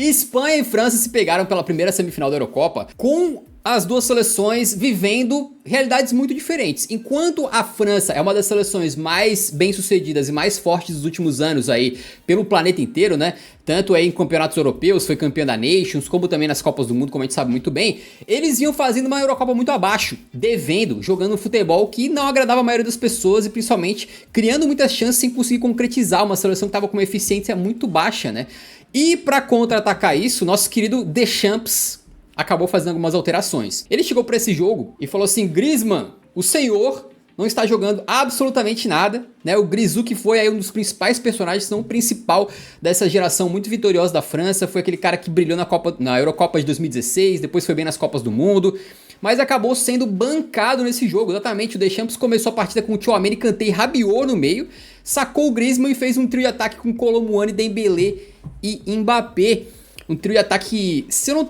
Espanha e França se pegaram pela primeira semifinal da Eurocopa com as duas seleções vivendo realidades muito diferentes. Enquanto a França é uma das seleções mais bem-sucedidas e mais fortes dos últimos anos aí pelo planeta inteiro, né? Tanto aí em campeonatos europeus, foi campeã da Nations, como também nas Copas do Mundo, como a gente sabe muito bem. Eles iam fazendo uma Eurocopa muito abaixo, devendo, jogando um futebol que não agradava a maioria das pessoas e principalmente criando muitas chances sem conseguir concretizar uma seleção que estava com uma eficiência muito baixa, né? E para contra-atacar isso, nosso querido Deschamps acabou fazendo algumas alterações. Ele chegou para esse jogo e falou assim: Griezmann, o senhor não está jogando absolutamente nada, né? O Grisou, que foi aí um dos principais personagens, se não o principal dessa geração muito vitoriosa da França, foi aquele cara que brilhou na Eurocopa de 2016, depois foi bem nas Copas do Mundo, mas acabou sendo bancado nesse jogo. Exatamente, o Deschamps começou a partida com o Tchouaméni, Kanté e Rabiot no meio, sacou o Griezmann e fez um trio de ataque com Colomboani, Dembélé e Mbappé. Um trio de ataque, se eu não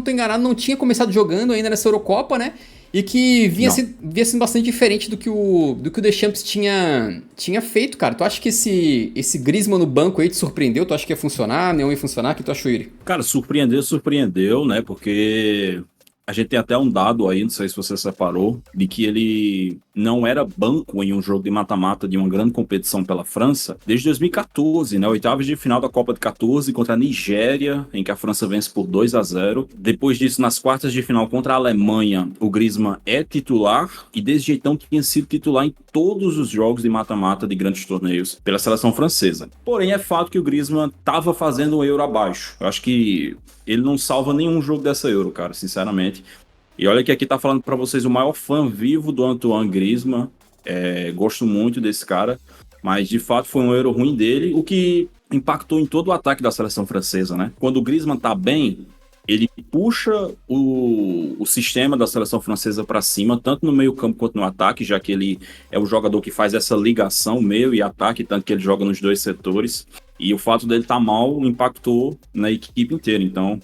tô enganado, não tinha começado jogando ainda nessa Eurocopa, né? E que vinha sendo bastante diferente do que o Deschamps tinha feito, cara. Tu acha que esse Griezmann no banco aí te surpreendeu? Tu acha que ia funcionar? Não ia funcionar? O que tu achou, Yuri? Cara, surpreendeu, né? Porque a gente tem até um dado aí, não sei se você separou, de que ele não era banco em um jogo de mata-mata de uma grande competição pela França desde 2014, né? Oitavas de final da Copa de 14 contra a Nigéria, em que a França vence por 2-0. Depois disso, nas quartas de final contra a Alemanha, o Griezmann é titular e desde então tinha sido titular em todos os jogos de mata-mata de grandes torneios pela seleção francesa. Porém, é fato que o Griezmann estava fazendo um Euro abaixo. Eu acho que ele não salva nenhum jogo dessa Euro, cara, sinceramente. E olha que aqui tá falando pra vocês o maior fã vivo do Antoine Griezmann. Gosto muito desse cara, mas de fato foi um Euro ruim dele, o que impactou em todo o ataque da seleção francesa, né? Quando o Griezmann tá bem, ele puxa o sistema da seleção francesa para cima, tanto no meio campo quanto no ataque, já que ele é o jogador que faz essa ligação meio e ataque, tanto que ele joga nos dois setores. E o fato dele estar mal impactou na equipe inteira. Então,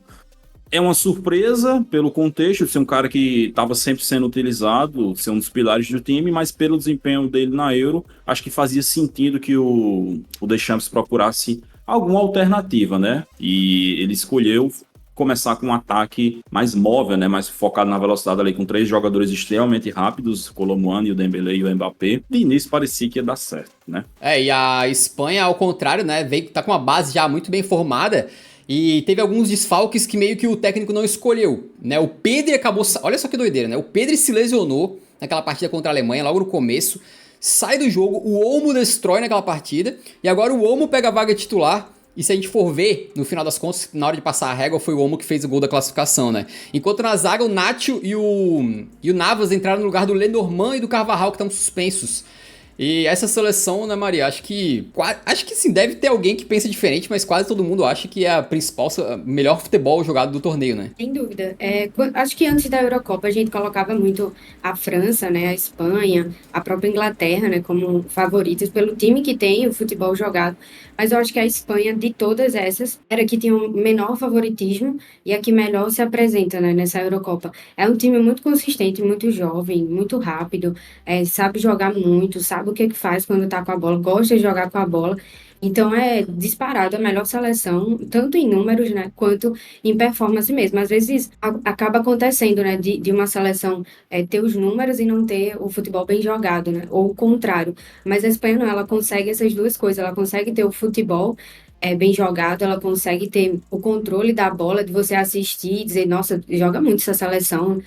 é uma surpresa pelo contexto de ser um cara que estava sempre sendo utilizado, ser um dos pilares do time, mas pelo desempenho dele na Euro, acho que fazia sentido que o Deschamps procurasse alguma alternativa, né? E ele escolheu começar com um ataque mais móvel, né, mais focado na velocidade ali, com 3 jogadores extremamente rápidos, Colomboani, o Dembélé e o Mbappé. De início parecia que ia dar certo, né? E a Espanha, ao contrário, né, tá com uma base já muito bem formada e teve alguns desfalques que meio que o técnico não escolheu, né? O Pedri acabou, olha só que doideira, né? O Pedri se lesionou naquela partida contra a Alemanha, logo no começo, sai do jogo, o Olmo destrói naquela partida e agora o Olmo pega a vaga titular. E se a gente for ver, no final das contas, na hora de passar a régua, foi o Olmo que fez o gol da classificação, né? Enquanto na zaga, o Nacho e o Navas entraram no lugar do Lenormand e do Carvajal, que estão suspensos. E essa seleção, né, Maria, acho que sim, deve ter alguém que pensa diferente, mas quase todo mundo acha que é a principal, melhor futebol jogado do torneio, né? Sem dúvida. Acho que antes da Eurocopa a gente colocava muito a França, né, a Espanha, a própria Inglaterra, né, como favoritos pelo time que tem o futebol jogado. Mas eu acho que a Espanha, de todas essas, era que tinha um menor favoritismo e a que melhor se apresenta, né, nessa Eurocopa. É um time muito consistente, muito jovem, muito rápido, sabe jogar muito, sabe o que faz quando tá com a bola, gosta de jogar com a bola. Então é disparado a melhor seleção, tanto em números, né, quanto em performance mesmo. Às vezes acaba acontecendo, né, de uma seleção ter os números e não ter o futebol bem jogado, né, ou o contrário. Mas a Espanha não, ela consegue essas duas coisas, ela consegue ter o futebol bem jogado, ela consegue ter o controle da bola, de você assistir e dizer, nossa, joga muito essa seleção.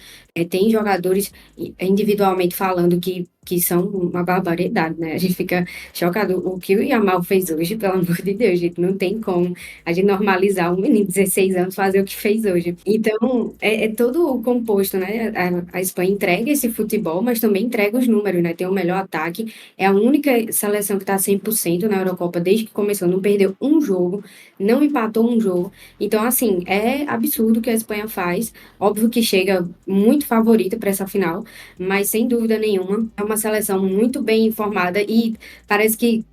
Tem jogadores individualmente falando que são uma barbaridade, né? A gente fica chocado. O que o Yamal fez hoje, pelo amor de Deus, gente, não tem como a gente normalizar um menino de 16 anos fazer o que fez hoje. Então, é todo o composto, né? A Espanha entrega esse futebol, mas também entrega os números, né? Tem o melhor ataque, é a única seleção que está 100% na Eurocopa desde que começou, não perdeu um jogo, não empatou um jogo. Então, assim, é absurdo o que a Espanha faz. Óbvio que chega muito favorita para essa final, mas sem dúvida nenhuma é uma seleção muito bem informada e parece que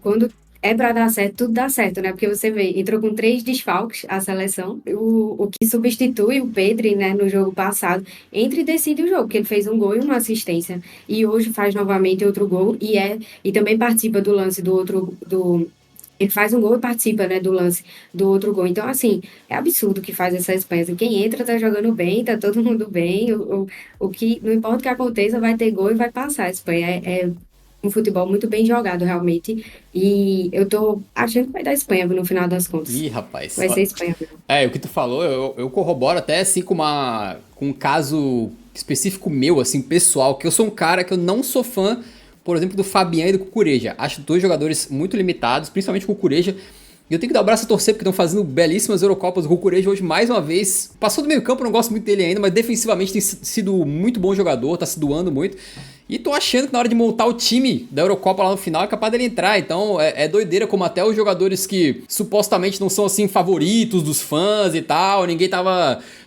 quando é para dar certo, tudo dá certo, né? Porque você vê, entrou com 3 desfalques a seleção, o que substitui o Pedri, né, no jogo passado, entra e decide o jogo, porque ele fez um gol e uma assistência, e hoje faz novamente outro gol, e também participa do lance do Ele faz um gol e participa, né, do lance do outro gol. Então, assim, é absurdo o que faz essa Espanha. Assim, quem entra tá jogando bem, tá todo mundo bem. O que, não importa o que aconteça, vai ter gol e vai passar. A Espanha é um futebol muito bem jogado, realmente. E eu tô achando que vai dar Espanha no final das contas. Ih, rapaz. Vai ser Espanha mesmo. O que tu falou, eu corroboro até assim com um caso específico meu, assim, pessoal, que eu sou um cara que eu não sou fã, por exemplo, do Fabian e do Cucurella. Acho dois jogadores muito limitados, principalmente o Cucurella. E eu tenho que dar o braço a torcer porque estão fazendo belíssimas Eurocopas. O Cucurella hoje, mais uma vez, passou do meio campo, eu não gosto muito dele ainda, mas defensivamente tem sido muito bom jogador, tá se doando muito. E tô achando que na hora de montar o time da Eurocopa lá no final é capaz dele entrar. Então é doideira como até os jogadores que supostamente não são assim favoritos dos fãs e tal,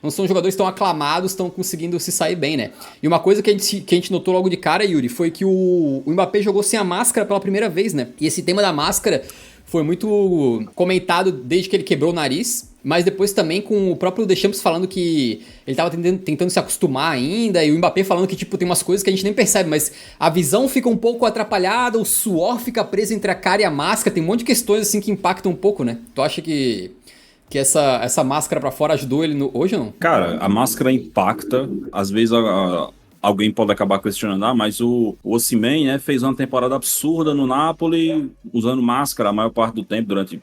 não são jogadores tão aclamados, estão conseguindo se sair bem, né? E uma coisa que a gente notou logo de cara, Yuri, foi que o Mbappé jogou sem a máscara pela primeira vez, né? E esse tema da máscara foi muito comentado desde que ele quebrou o nariz, mas depois também com o próprio Deschamps falando que ele tava tentando se acostumar ainda, e o Mbappé falando que tipo tem umas coisas que a gente nem percebe, mas a visão fica um pouco atrapalhada, o suor fica preso entre a cara e a máscara, tem um monte de questões assim que impactam um pouco, né? Tu acha que essa máscara pra fora ajudou ele hoje ou não? Cara, a máscara impacta, às vezes alguém pode acabar questionando, mas o Osimhen, né, fez uma temporada absurda no Napoli, usando máscara a maior parte do tempo, durante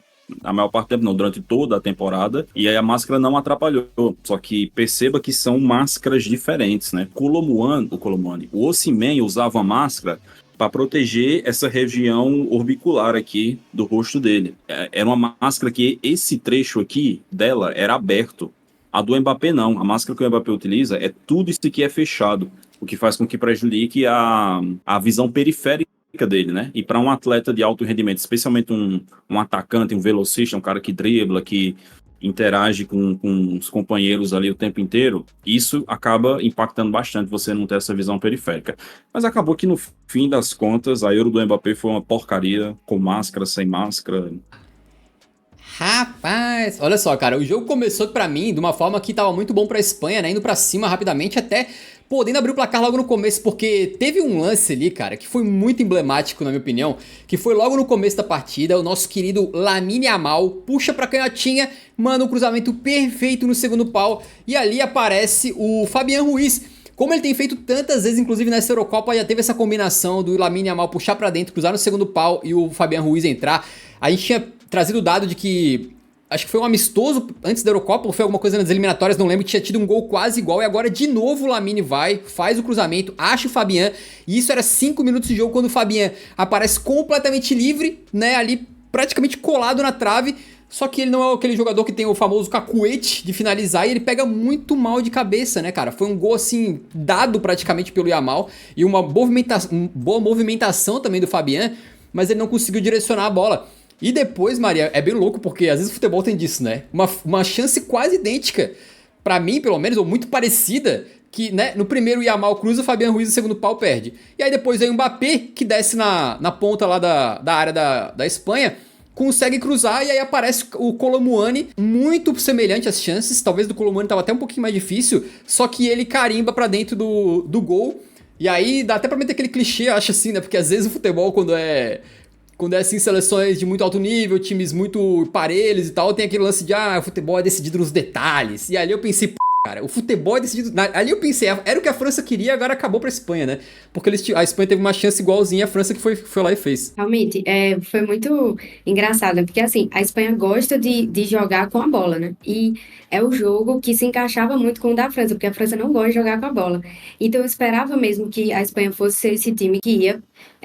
toda a temporada, e aí a máscara não atrapalhou. Só que perceba que são máscaras diferentes, né? O Osimhen usava uma máscara para proteger essa região orbicular aqui do rosto dele. Era uma máscara que esse trecho aqui dela era aberto. A do Mbappé não. A máscara que o Mbappé utiliza é tudo isso aqui é fechado, o que faz com que prejudique a visão periférica dele, né? E para um atleta de alto rendimento, especialmente um atacante, um velocista, um cara que dribla, que interage com os companheiros ali o tempo inteiro, isso acaba impactando bastante você não ter essa visão periférica. Mas acabou que no fim das contas, a Euro do Mbappé foi uma porcaria, com máscara, sem máscara. Rapaz, olha só, cara, o jogo começou pra mim de uma forma que tava muito bom pra Espanha, né, indo pra cima rapidamente, até podendo abrir o placar logo no começo, porque teve um lance ali, cara, que foi muito emblemático, na minha opinião, que foi logo no começo da partida, o nosso querido Lamine Yamal puxa pra canhotinha, manda um cruzamento perfeito no segundo pau, e ali aparece o Fabian Ruiz. Como ele tem feito tantas vezes, inclusive nessa Eurocopa, já teve essa combinação do Lamine Yamal puxar pra dentro, cruzar no segundo pau e o Fabian Ruiz entrar. A gente tinha trazido o dado de que, acho que foi um amistoso antes da Eurocopa, ou foi alguma coisa nas eliminatórias, não lembro, que tinha tido um gol quase igual, e agora de novo o Lamine faz o cruzamento, acha o Fabian, e isso era 5 minutos de jogo, quando o Fabian aparece completamente livre, né, ali praticamente colado na trave. Só que ele não é aquele jogador que tem o famoso cacuete de finalizar, e ele pega muito mal de cabeça, né, cara? Foi um gol, assim, dado praticamente pelo Yamal, e uma boa movimentação também do Fabian, mas ele não conseguiu direcionar a bola. E depois, Maria, é bem louco, porque às vezes o futebol tem disso, né? Uma chance quase idêntica, pra mim, pelo menos, ou muito parecida, que, né, no primeiro o Yamal cruza, o Fabian Ruiz no segundo pau perde. E aí depois vem o Mbappé, que desce na ponta lá da área da Espanha, consegue cruzar, e aí aparece o Kolo Muani, muito semelhante às chances, talvez do Kolo Muani tava até um pouquinho mais difícil, só que ele carimba pra dentro do gol, e aí dá até pra meter aquele clichê, eu acho assim, né, porque às vezes o futebol, quando é assim, seleções de muito alto nível, times muito parelhos e tal, tem aquele lance de, o futebol é decidido nos detalhes, e ali eu pensei, cara, o futebol é decidido... Ali eu pensei, era o que a França queria, agora acabou pra Espanha, né? Porque a Espanha teve uma chance igualzinha à França, que foi lá e fez. Realmente, foi muito engraçado, porque assim, a Espanha gosta de jogar com a bola, né? E é o jogo que se encaixava muito com o da França, porque a França não gosta de jogar com a bola. Então eu esperava mesmo que a Espanha fosse ser esse time que ia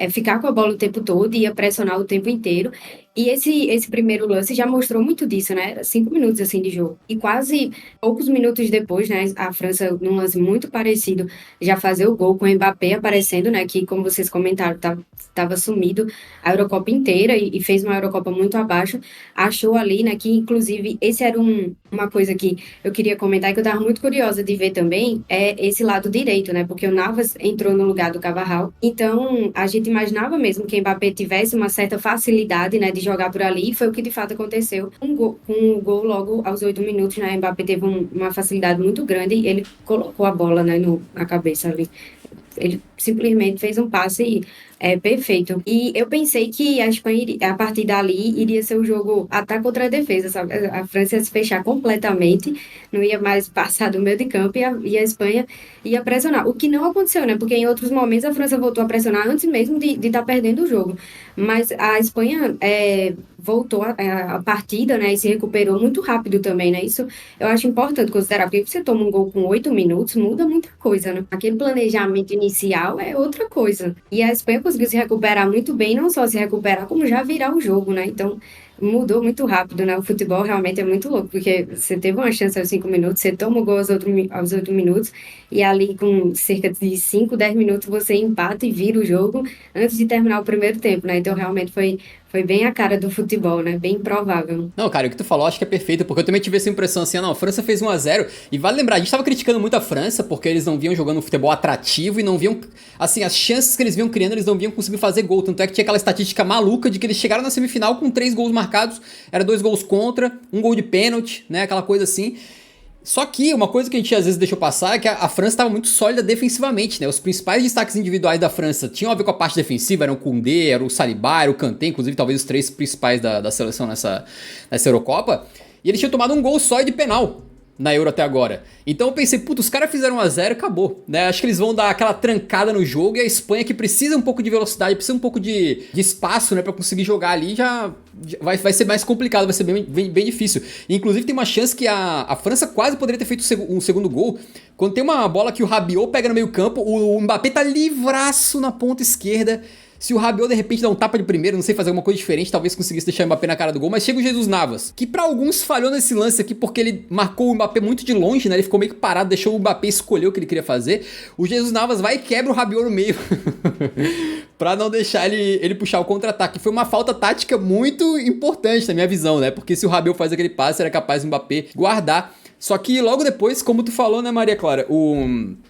ficar com a bola o tempo todo, ia pressionar o tempo inteiro. E esse primeiro lance já mostrou muito disso, né? Era 5 minutos assim de jogo. E quase poucos minutos depois, né? A França, num lance muito parecido, já fazer o gol com o Mbappé aparecendo, né? Que, como vocês comentaram, estava sumido a Eurocopa inteira e fez uma Eurocopa muito abaixo. Achou ali, né? Que, inclusive, esse era uma coisa que eu queria comentar, que eu estava muito curiosa de ver também, é esse lado direito, né? Porque o Navas entrou no lugar do Carvajal. Então, a gente imaginava mesmo que o Mbappé tivesse uma certa facilidade, né? De jogar por ali, e foi o que de fato aconteceu. Com o gol logo aos 8 minutos, né? O Mbappé teve uma facilidade muito grande e ele colocou a bola, né? Na cabeça ali. Ele simplesmente fez um passe perfeito. E eu pensei que a Espanha, a partir dali, iria ser um jogo ataque contra a defesa, sabe? A França ia se fechar completamente, não ia mais passar do meio de campo e a Espanha ia pressionar. O que não aconteceu, né? Porque em outros momentos a França voltou a pressionar antes mesmo de estar perdendo o jogo. Mas a Espanha voltou a partida, né? E se recuperou muito rápido também, né? Isso eu acho importante considerar, porque você toma um gol com 8 minutos, muda muita coisa, né? Aquele planejamento inicial é outra coisa. E a Espanha conseguiu se recuperar muito bem, não só se recuperar, como já virar o jogo, né? Então, mudou muito rápido, né? O futebol realmente é muito louco, porque você teve uma chance aos 5 minutos, você toma o gol aos 8 minutos, e ali com cerca de 5, 10 minutos você empata e vira o jogo antes de terminar o primeiro tempo, né? Então, realmente foi bem a cara do futebol, né? Bem improvável. Não, cara, o que tu falou acho que é perfeito, porque eu também tive essa impressão assim, não, a França fez 1-0, e vale lembrar, a gente tava criticando muito a França, porque eles não vinham jogando um futebol atrativo e não viam, assim, as chances que eles vinham criando, eles não vinham conseguir fazer gol, tanto é que tinha aquela estatística maluca de que eles chegaram na semifinal com 3 gols marcados, era 2 gols contra, 1 gol de pênalti, né, aquela coisa assim. Só que uma coisa que a gente às vezes deixou passar é que a França estava muito sólida defensivamente, né? Os principais destaques individuais da França tinham a ver com a parte defensiva, eram o Koundé, era o Saliba, era o Kanté, inclusive talvez os 3 principais da seleção nessa Eurocopa. E eles tinham tomado um gol só de penal na Euro até agora. Então eu pensei, puta, os caras fizeram 1-0 e acabou, né? Acho que eles vão dar aquela trancada no jogo e a Espanha, que precisa um pouco de velocidade, precisa um pouco de espaço, né, pra conseguir jogar ali, já vai ser mais complicado, vai ser bem difícil. E, inclusive tem uma chance que a França quase poderia ter feito um segundo gol, quando tem uma bola que o Rabiot pega no meio campo, o Mbappé tá livraço na ponta esquerda. Se o Rabiot de repente dá um tapa de primeiro, não sei, fazer alguma coisa diferente, talvez conseguisse deixar o Mbappé na cara do gol, mas chega o Jesus Navas, que pra alguns falhou nesse lance aqui porque ele marcou o Mbappé muito de longe, né? Ele ficou meio que parado, deixou o Mbappé escolher o que ele queria fazer. O Jesus Navas vai e quebra o Rabiot no meio pra não deixar ele puxar o contra-ataque. Foi uma falta tática muito importante na minha visão, né? Porque se o Rabiot faz aquele passe, era capaz o Mbappé guardar. Só que logo depois, como tu falou, né, Maria Clara,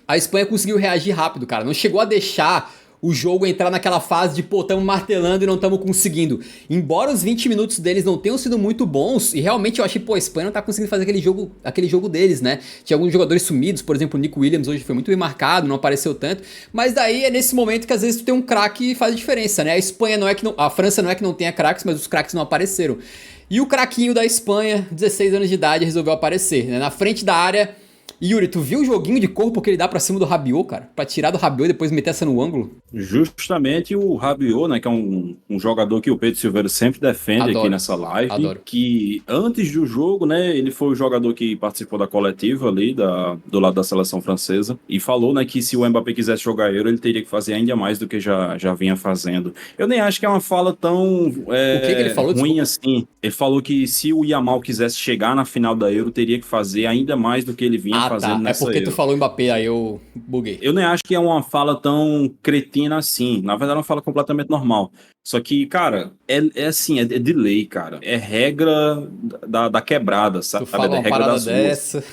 a Espanha conseguiu reagir rápido, cara. Não chegou a deixar o jogo entrar naquela fase de, pô, tamo martelando e não tamo conseguindo. Embora os 20 minutos deles não tenham sido muito bons, e realmente eu achei, pô, a Espanha não tá conseguindo fazer aquele jogo deles, né? Tinha alguns jogadores sumidos, por exemplo, o Nico Williams hoje foi muito bem marcado, não apareceu tanto, mas daí é nesse momento que às vezes tu tem um craque e faz a diferença, né? A França não é que não tenha craques, mas os craques não apareceram. E o craquinho da Espanha, 16 anos de idade, resolveu aparecer, né? Na frente da área. Yuri, tu viu o joguinho de corpo que ele dá pra cima do Rabiot, cara? Pra tirar do Rabiot e depois meter essa no ângulo? Justamente o Rabiot, né, que é um jogador que o Pedro Silveira sempre defende aqui nessa live. Adoro. Que antes do jogo, né, ele foi o jogador que participou da coletiva ali, do lado da seleção francesa, e falou, né, que se o Mbappé quisesse jogar Euro, ele teria que fazer ainda mais do que já vinha fazendo. Eu nem acho que é uma fala tão O que ele falou? ruim Desculpa. assim. Ele falou que se o Yamal quisesse chegar na final da Euro, teria que fazer ainda mais do que ele vinha fazendo nessa É porque Euro. tu falou Mbappé, aí eu buguei. Eu nem acho que é uma fala tão cretina assim. Na verdade, é uma fala completamente normal. Só que, cara, é assim, é de lei, cara. É regra da quebrada, sabe? Tu fala É uma regra parada das ruas. dessa.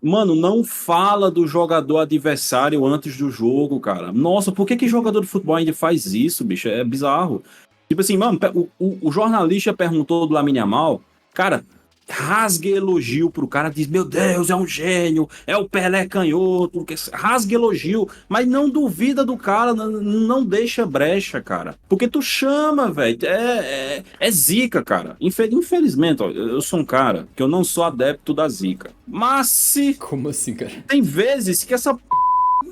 Mano, não fala do jogador adversário antes do jogo, cara. Nossa, por que jogador de futebol ainda faz isso, bicho? É bizarro. Tipo assim, mano, o jornalista perguntou do Lamine Yamal, cara, rasgue elogio pro cara, diz, meu Deus, é um gênio, é o Pelé canhoto, rasgue elogio, mas não duvida do cara, não deixa brecha, cara. Porque tu chama, velho, é zica, cara. Infelizmente, ó, eu sou um cara que eu não sou adepto da zica. Mas se Como assim, cara? tem vezes que essa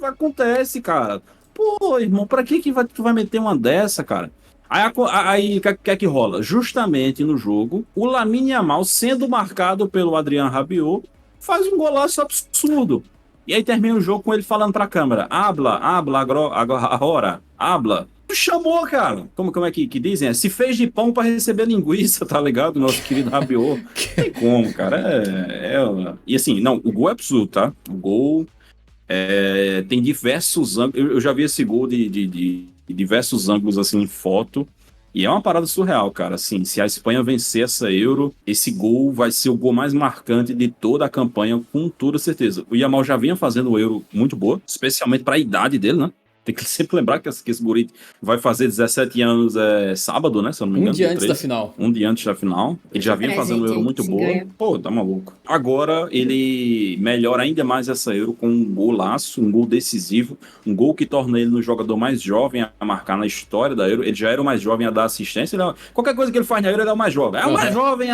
acontece, cara. Pô, irmão, pra que tu vai meter uma dessa, cara? Aí o que é que rola? Justamente no jogo, o Lamine Yamal, sendo marcado pelo Adrien Rabiot, faz um golaço absurdo. E aí termina o jogo com ele falando pra câmera, habla agora, habla. Tu chamou, cara. Como é que dizem? Se fez de pão pra receber linguiça, tá ligado? Nosso querido Rabiot. Não tem como, cara. E assim, não, o gol é absurdo, tá? O gol tem diversos ângulos. Eu já vi esse gol de diversos ângulos assim em foto. E é uma parada surreal, cara. Assim, se a Espanha vencer essa Euro, esse gol vai ser o gol mais marcante de toda a campanha, com toda certeza. O Yamal já vinha fazendo o Euro muito boa, especialmente para a idade dele, né? Tem que sempre lembrar que esse guri vai fazer 17 anos sábado, né? Se eu não me engano. Um dia antes da final. Um dia antes da final. Ele já vinha fazendo Euro muito boa. Ganha. Pô, tá maluco. Agora ele melhora ainda mais essa Euro com um golaço, um gol decisivo, um gol que torna ele no jogador mais jovem a marcar na história da Euro. Ele já era o mais jovem a dar assistência. Qualquer coisa que ele faz na Euro, ele é o mais jovem. É o mais jovem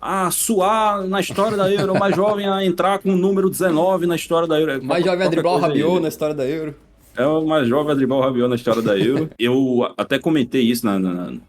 a suar na história da Euro, o mais jovem a entrar com o número 19 na história da Euro. Mais jovem a driblar o Rabiot na história da Euro. É o mais jovem a driblar o Rabiot na história da Euro. Eu até comentei isso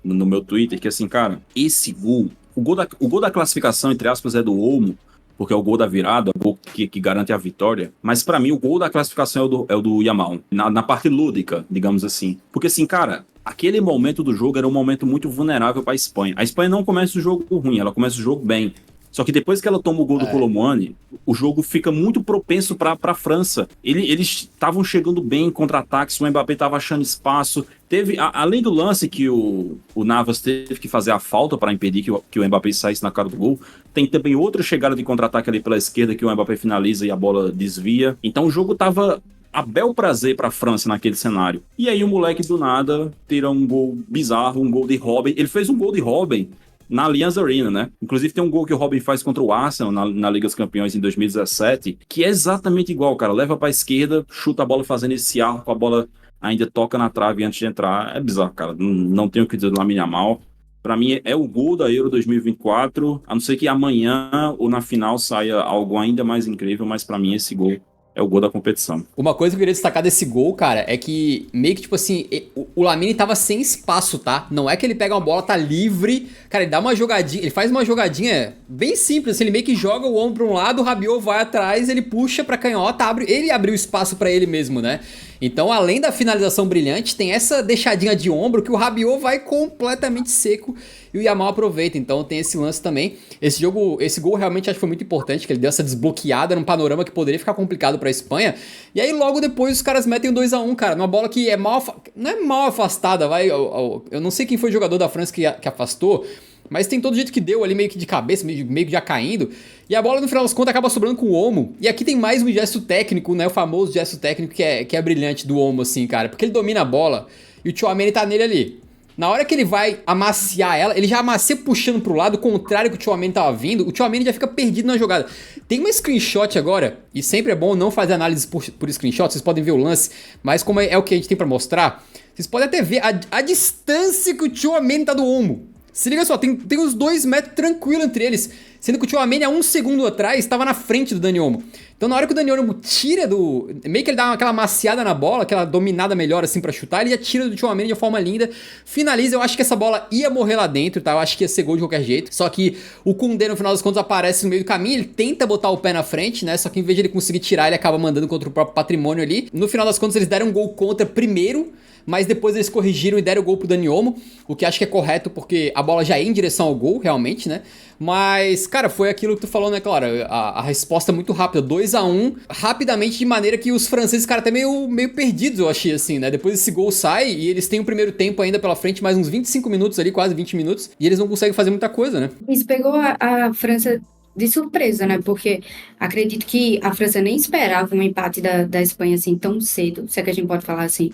no meu Twitter, que assim, cara, esse gol, o gol da classificação, entre aspas, é do Olmo, porque é o gol da virada, o gol que garante a vitória. Mas pra mim, o gol da classificação é o do Yamal, na parte lúdica, digamos assim. Porque assim, cara, aquele momento do jogo era um momento muito vulnerável pra Espanha. A Espanha não começa o jogo ruim, ela começa o jogo bem. Só que depois que ela toma o gol do Kolo Muani, o jogo fica muito propenso para a França. Eles estavam chegando bem em contra-ataques, o Mbappé estava achando espaço. Teve, além do lance que o Navas teve que fazer a falta para impedir que o Mbappé saísse na cara do gol, tem também outra chegada de contra-ataque ali pela esquerda que o Mbappé finaliza e a bola desvia. Então o jogo estava a bel prazer para a França naquele cenário. E aí o moleque do nada tira um gol bizarro, um gol de Robben. Ele fez um gol de Robben na Allianz Arena, né? Inclusive tem um gol que o Robben faz contra o Arsenal na Liga dos Campeões em 2017, que é exatamente igual, cara. Leva pra esquerda, chuta a bola fazendo esse arco, a bola ainda toca na trave antes de entrar. É bizarro, cara. Não tenho o que dizer do Lamine Yamal. Pra mim é o gol da Euro 2024, a não ser que amanhã ou na final saia algo ainda mais incrível, mas pra mim esse gol é o gol da competição. Uma coisa que eu queria destacar desse gol, cara, é que meio que, tipo assim, o Lamine tava sem espaço, tá? Não é que ele pega uma bola, tá livre. Cara, ele dá uma jogadinha, ele faz uma jogadinha bem simples, assim, ele meio que joga o ombro pra um lado, o Rabiot vai atrás, ele puxa pra canhota, ele abriu espaço pra ele mesmo, né? Então, além da finalização brilhante, tem essa deixadinha de ombro que o Rabiot vai completamente seco e o Yamal aproveita. Então, tem esse lance também. Esse gol realmente acho que foi muito importante, que ele deu essa desbloqueada num panorama que poderia ficar complicado pra Espanha. E aí, logo depois, os caras metem um 2-1, cara, numa bola que não é mal afastada, vai. Eu não sei quem foi o jogador da França que afastou, mas tem todo jeito que deu ali, meio que de cabeça, meio que já caindo. E a bola, no final das contas, acaba sobrando com o Olmo. E aqui tem mais um gesto técnico, né? O famoso gesto técnico que é brilhante do Olmo, assim, cara. Porque ele domina a bola e o Tchouaméni tá nele ali. Na hora que ele vai amaciar ela, ele já amacia puxando pro lado, contrário que o Tchouaméni tava vindo, o Tchouaméni já fica perdido na jogada. Tem uma screenshot agora, e sempre é bom não fazer análise por screenshot, vocês podem ver o lance, mas como é o que a gente tem pra mostrar, vocês podem até ver a distância que o Tchouaméni tá do Olmo. Se liga só, tem uns 2 metros tranquilo entre eles, sendo que o Tchouaméni há 1 segundo atrás estava na frente do Dani Olmo. Então na hora que o Dani Olmo tira meio que ele dá aquela maciada na bola, aquela dominada melhor assim pra chutar, ele já tira do Tchouaméni de uma forma linda, finaliza. Eu acho que essa bola ia morrer lá dentro, tá? Eu acho que ia ser gol de qualquer jeito. Só que o Koundé no final das contas aparece no meio do caminho, ele tenta botar o pé na frente, né? Só que em vez de ele conseguir tirar, ele acaba mandando contra o próprio patrimônio ali. No final das contas eles deram um gol contra primeiro, mas depois eles corrigiram e deram o gol pro Dani Olmo, o que acho que é correto porque a bola já ia em direção ao gol, realmente, né? Mas, cara, foi aquilo que tu falou, né, claro, a resposta muito rápida, 2-1, rapidamente, de maneira que os franceses, cara, até meio perdidos, eu achei, assim, né? Depois esse gol sai e eles têm o primeiro tempo ainda pela frente, mais uns 25 minutos ali, quase 20 minutos, e eles não conseguem fazer muita coisa, né? Isso pegou a França de surpresa, né? Porque acredito que a França nem esperava um empate da Espanha assim tão cedo, se é que a gente pode falar assim.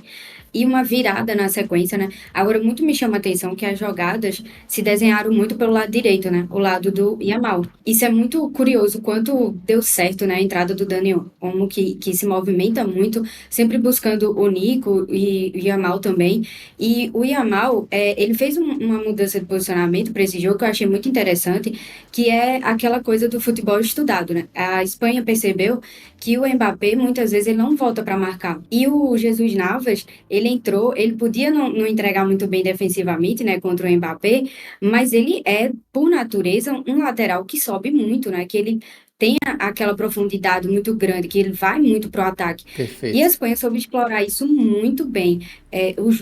E uma virada na sequência, né? Agora, muito me chama a atenção que as jogadas se desenharam muito pelo lado direito, né? O lado do Yamal. Isso é muito curioso, quanto deu certo, né? A entrada do Dani Olmo, que se movimenta muito, sempre buscando o Nico e o Yamal também. E o Yamal, ele fez uma mudança de posicionamento para esse jogo que eu achei muito interessante, que é aquela coisa do futebol estudado, né? A Espanha percebeu que o Mbappé, muitas vezes, ele não volta para marcar. E o Jesus Navas, ele entrou, ele podia não entregar muito bem defensivamente, né, contra o Mbappé, mas ele é, por natureza, um lateral que sobe muito, né, que ele tem aquela profundidade muito grande, que ele vai muito pro ataque. Perfeito. E a Espanha soube explorar isso muito bem.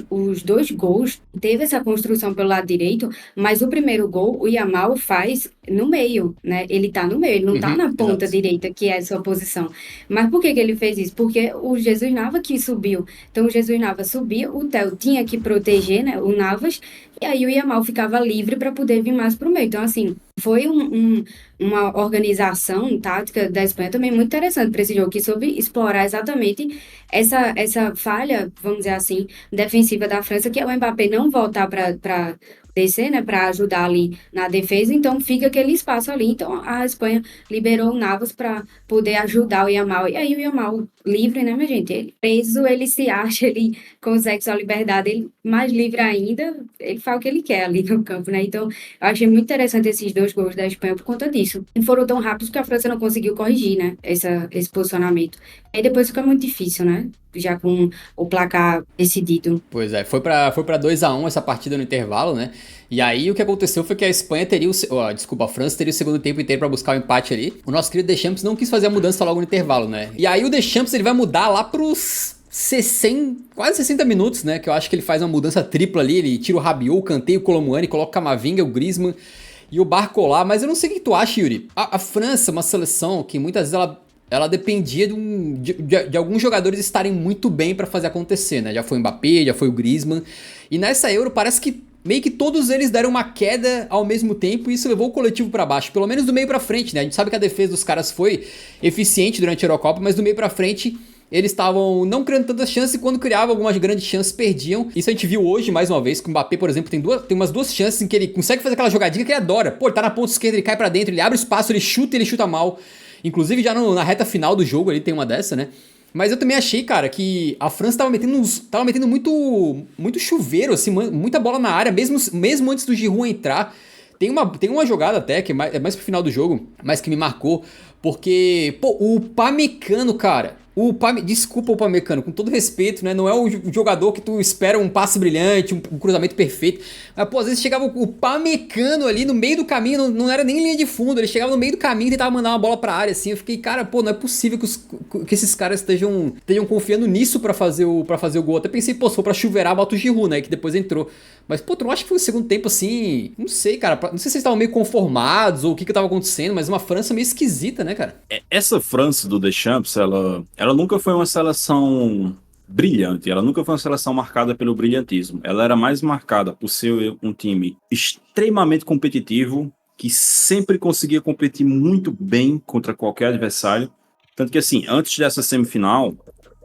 Os 2 gols, teve essa construção pelo lado direito, mas o primeiro gol, o Yamal faz no meio, né? Ele tá no meio, ele não tá na ponta direita, que é a sua posição. Mas por que ele fez isso? Porque o Jesus Navas que subiu. Então o Jesus Navas subia, o Theo tinha que proteger, né, o Navas, e aí o Yamal ficava livre para poder vir mais pro meio. Então, assim, Foi uma organização tática da Espanha também muito interessante para esse jogo, que soube explorar exatamente essa falha, vamos dizer assim, defensiva da França, que é o Mbappé não voltar para descer, né, para ajudar ali na defesa, então fica aquele espaço ali. Então a Espanha liberou o Navas para poder ajudar o Yamal. E aí o Yamal livre, né, minha gente? Ele preso, ele se acha, ele consegue sua liberdade, ele mais livre ainda, ele faz o que ele quer ali no campo, né? Então eu achei muito interessante esses dois gols da Espanha por conta disso. E foram tão rápidos que a França não conseguiu corrigir, né? Esse posicionamento. Aí depois fica muito difícil, né? Já com o placar decidido. Pois é, foi pra 2-1 essa partida no intervalo, né? E aí o que aconteceu foi que a Espanha teria desculpa, a França teria o segundo tempo inteiro pra buscar o empate ali. O nosso querido Deschamps não quis fazer a mudança logo no intervalo, né? E aí o Deschamps ele vai mudar lá pros 60, quase 60 minutos, né? Que eu acho que ele faz uma mudança tripla ali, ele tira o Rabiot, o Kanté, o Colomboani, coloca o Camavinga, o Griezmann e o Barcola. Mas eu não sei o que tu acha, Yuri. A França é uma seleção que muitas vezes ela dependia de alguns jogadores estarem muito bem pra fazer acontecer, né? Já foi o Mbappé, já foi o Griezmann. E nessa Euro parece que meio que todos eles deram uma queda ao mesmo tempo e isso levou o coletivo pra baixo, pelo menos do meio pra frente, né? A gente sabe que a defesa dos caras foi eficiente durante a Eurocopa, mas do meio pra frente eles estavam não criando tantas chances e quando criavam algumas grandes chances perdiam. Isso a gente viu hoje mais uma vez, que o Mbappé, por exemplo, tem umas duas chances em que ele consegue fazer aquela jogadinha que ele adora. Pô, ele tá na ponta esquerda, ele cai pra dentro, ele abre espaço, ele chuta mal. Inclusive já na reta final do jogo ele tem uma dessa, né? Mas eu também achei, cara, que a França tava metendo muito chuveiro, assim, muita bola na área, mesmo antes do Giroud entrar. Tem uma jogada até, que é mais pro final do jogo, mas que me marcou, porque, pô, o Pamecano, cara, desculpa o Pamecano, com todo respeito, né, não é o jogador que tu espera um passe brilhante, um cruzamento perfeito, mas, pô, às vezes chegava o Pamecano ali no meio do caminho, não era nem linha de fundo, ele chegava no meio do caminho e tentava mandar uma bola pra área, assim, eu fiquei, cara, pô, não é possível que esses caras estejam confiando nisso pra fazer o gol, até pensei, pô, se for pra chuveirar, bota o Giroud, né, que depois entrou. Mas, pô, tu não acha que foi o segundo tempo assim? Não sei, cara. Não sei se eles estavam meio conformados ou o que tava acontecendo, mas uma França meio esquisita, né, cara? Essa França do Deschamps, ela nunca foi uma seleção brilhante, ela nunca foi uma seleção marcada pelo brilhantismo. Ela era mais marcada por ser um time extremamente competitivo, que sempre conseguia competir muito bem contra qualquer adversário. Tanto que, assim, antes dessa semifinal,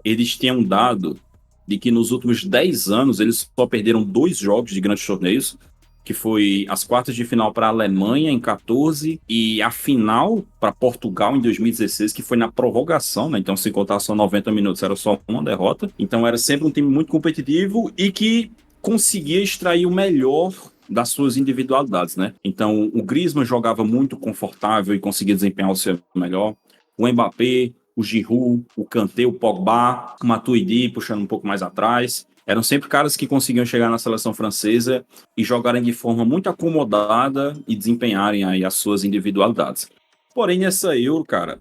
eles tinham dado de que nos últimos 10 anos eles só perderam 2 jogos de grandes torneios, que foi as quartas de final para a Alemanha em 14 e a final para Portugal em 2016, que foi na prorrogação, né? Então, se contar só 90 minutos, era só uma derrota. Então, era sempre um time muito competitivo e que conseguia extrair o melhor das suas individualidades, né? Então, o Griezmann jogava muito confortável e conseguia desempenhar o seu melhor. O Mbappé, o Giroud, o Kanté, o Pogba, o Matuidi puxando um pouco mais atrás. Eram sempre caras que conseguiam chegar na seleção francesa e jogarem de forma muito acomodada e desempenharem aí as suas individualidades. Porém, nessa Euro, cara,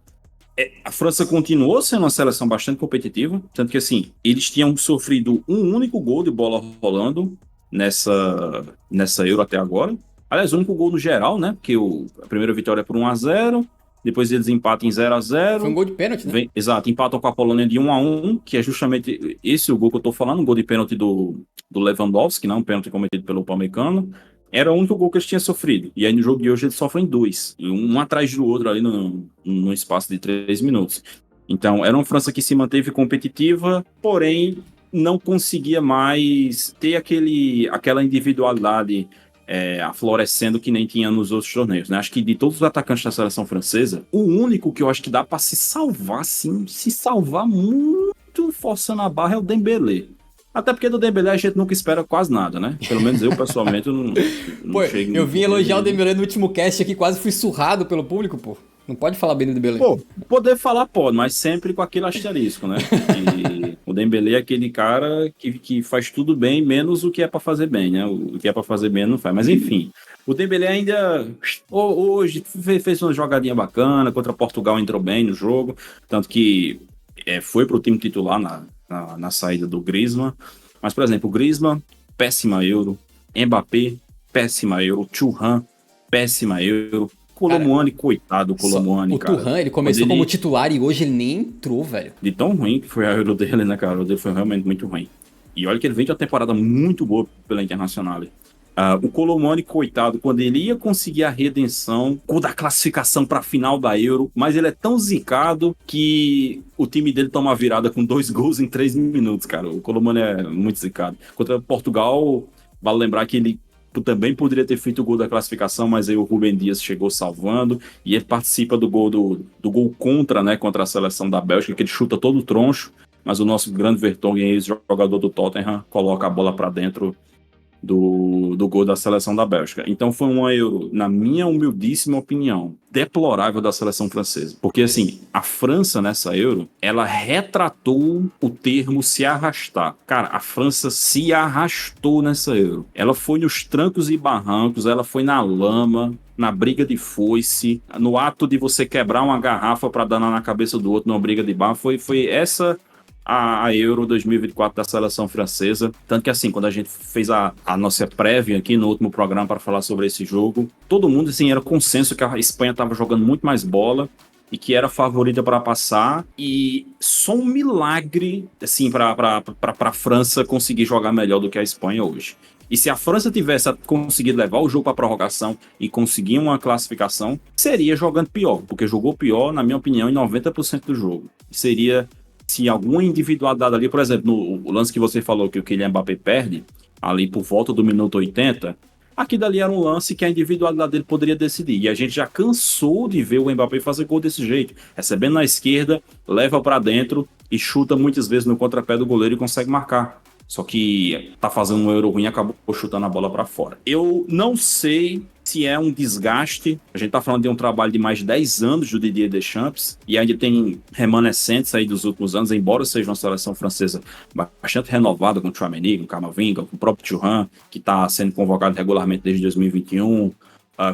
a França continuou sendo uma seleção bastante competitiva, tanto que, assim, eles tinham sofrido um único gol de bola rolando nessa Euro até agora. Aliás, o único gol no geral, né? Porque a primeira vitória é por 1-0, depois eles empatam em 0-0. Foi um gol de pênalti, né? Exato, empatam com a Polônia de 1-1, que é justamente esse o gol que eu tô falando, um gol de pênalti do Lewandowski, não um pênalti cometido pelo Upamecano. Era o único gol que eles tinham sofrido. E aí no jogo de hoje eles sofrem 2, um atrás do outro ali no espaço de 3 minutos. Então, era uma França que se manteve competitiva, porém não conseguia mais ter aquela individualidade aflorescendo que nem tinha nos outros torneios, né? Acho que de todos os atacantes da seleção francesa, o único que eu acho que dá pra se salvar, assim, se salvar muito forçando a barra é o Dembélé. Até porque do Dembélé a gente nunca espera quase nada, né? Pelo menos eu, pessoalmente, não Pô, chego... eu vim elogiar o Dembélé no último cast aqui, quase fui surrado pelo público, pô. Não pode falar bem do Dembélé. Pô, poder falar pode, mas sempre com aquele asterisco, né? E o Dembélé é aquele cara que faz tudo bem, menos o que é pra fazer bem, né? O que é pra fazer bem não faz. Mas enfim, o Dembélé ainda hoje fez uma jogadinha bacana, contra Portugal entrou bem no jogo, tanto que foi pro time titular na saída do Griezmann. Mas, por exemplo, o Griezmann, péssima Euro. Mbappé, péssima Euro. Thuram, péssima Euro. Colomboani, coitado do Colomboani, cara. O Thuram, ele começou como titular e hoje ele nem entrou, velho. De tão ruim que foi a Euro dele, né, cara? O dele foi realmente muito ruim. E olha que ele vem de uma temporada muito boa pela Internacional. O Colomani, coitado, quando ele ia conseguir a redenção, da classificação para a final da Euro, mas ele é tão zicado que o time dele toma a virada com 2 gols em 3 minutos, cara. O Colomani é muito zicado. Contra Portugal, vale lembrar que ele também poderia ter feito o gol da classificação, mas aí o Rúben Dias chegou salvando, e ele participa do gol gol contra, né, contra a seleção da Bélgica, que ele chuta todo o troncho, mas o nosso grande Vertonghen, ex-jogador do Tottenham, coloca a bola para dentro do gol da seleção da Bélgica. Então foi uma Euro, na minha humildíssima opinião, deplorável da seleção francesa. Porque, assim, a França nessa Euro, ela retratou o termo se arrastar. Cara, a França se arrastou nessa Euro. Ela foi nos trancos e barrancos, ela foi na lama, na briga de foice, no ato de você quebrar uma garrafa para dar na cabeça do outro numa briga de bar. Foi essa a Euro 2024 da seleção francesa. Tanto que, assim, quando a gente fez a nossa prévia aqui no último programa para falar sobre esse jogo, todo mundo, assim, era consenso que a Espanha estava jogando muito mais bola e que era favorita para passar, e só um milagre, assim, para a França conseguir jogar melhor do que a Espanha hoje. E se a França tivesse conseguido levar o jogo para prorrogação e conseguir uma classificação, seria jogando pior, porque jogou pior, na minha opinião, em 90% do jogo. Seria, se alguma individualidade ali, por exemplo, no lance que você falou que o Kylian Mbappé perde, ali por volta do minuto 80, aqui dali era um lance que a individualidade dele poderia decidir. E a gente já cansou de ver o Mbappé fazer gol desse jeito. Recebendo na esquerda, leva para dentro e chuta muitas vezes no contrapé do goleiro e consegue marcar. Só que tá fazendo um Euro ruim e acabou chutando a bola para fora. Eu não sei se é um desgaste. A gente tá falando de um trabalho de mais de 10 anos do Didier Deschamps, e ainda tem remanescentes aí dos últimos anos, embora seja uma seleção francesa bastante renovada, com o Tchouaméni, com o Camavinga, com o próprio Thuram, que tá sendo convocado regularmente desde 2021.